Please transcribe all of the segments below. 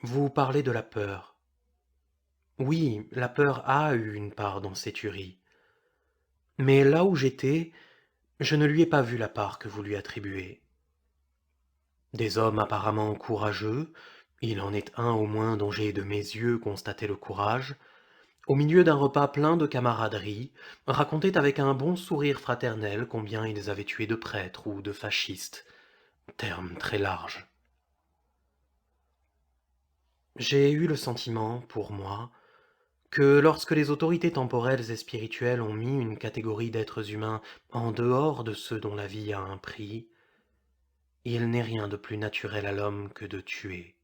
Vous parlez de la peur. Oui, la peur a eu une part dans ces tueries. Mais là où j'étais, je ne lui ai pas vu la part que vous lui attribuez. Des hommes apparemment courageux, il en est un au moins dont j'ai de mes yeux constaté le courage, au milieu d'un repas plein de camaraderie, racontaient avec un bon sourire fraternel combien ils avaient tué de prêtres ou de fascistes, terme très large. J'ai eu le sentiment, pour moi, que lorsque les autorités temporelles et spirituelles ont mis une catégorie d'êtres humains en dehors de ceux dont la vie a un prix, il n'est rien de plus naturel à l'homme que de tuer.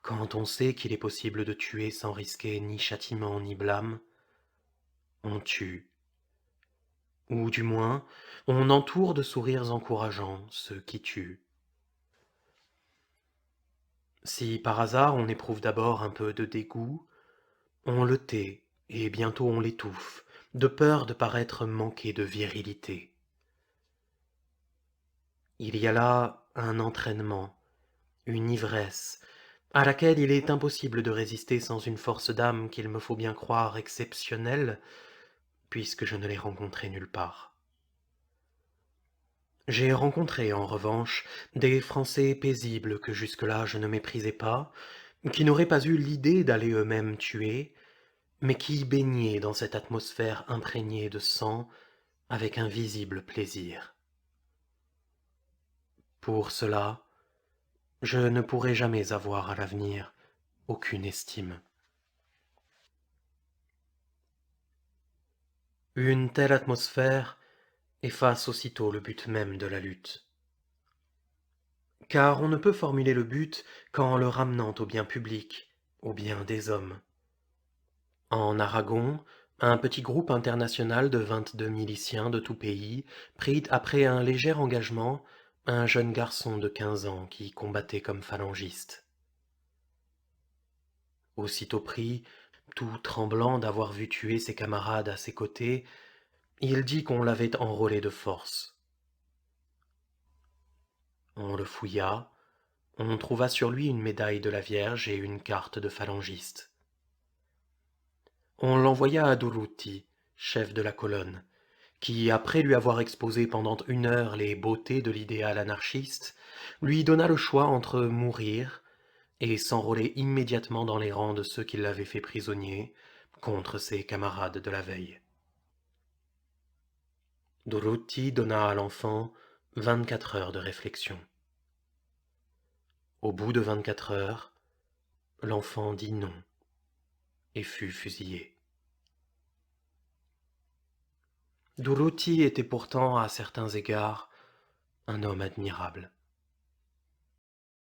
Quand on sait qu'il est possible de tuer sans risquer ni châtiment ni blâme, on tue. Ou du moins, on entoure de sourires encourageants ceux qui tuent. Si par hasard on éprouve d'abord un peu de dégoût, on le tait et bientôt on l'étouffe, de peur de paraître manquer de virilité. Il y a là un entraînement, une ivresse, à laquelle il est impossible de résister sans une force d'âme qu'il me faut bien croire exceptionnelle, puisque je ne l'ai rencontrée nulle part. J'ai rencontré, en revanche, des Français paisibles que jusque-là je ne méprisais pas, qui n'auraient pas eu l'idée d'aller eux-mêmes tuer, mais qui baignaient dans cette atmosphère imprégnée de sang avec un visible plaisir. Pour cela, je ne pourrai jamais avoir à l'avenir aucune estime. Une telle atmosphère efface aussitôt le but même de la lutte. Car on ne peut formuler le but qu'en le ramenant au bien public, au bien des hommes. En Aragon, un petit groupe international de 22 miliciens de tout pays prit après un léger engagement un jeune garçon de 15 ans qui combattait comme phalangiste. Aussitôt pris, tout tremblant d'avoir vu tuer ses camarades à ses côtés, il dit qu'on l'avait enrôlé de force. On le fouilla, on trouva sur lui une médaille de la Vierge et une carte de phalangiste. On l'envoya à Durruti, chef de la colonne, qui, après lui avoir exposé pendant 1 heure les beautés de l'idéal anarchiste, lui donna le choix entre mourir et s'enrôler immédiatement dans les rangs de ceux qui l'avaient fait prisonnier contre ses camarades de la veille. Durruti donna à l'enfant 24 heures de réflexion. Au bout de 24 heures, l'enfant dit non et fut fusillé. Durruti était pourtant, à certains égards, un homme admirable.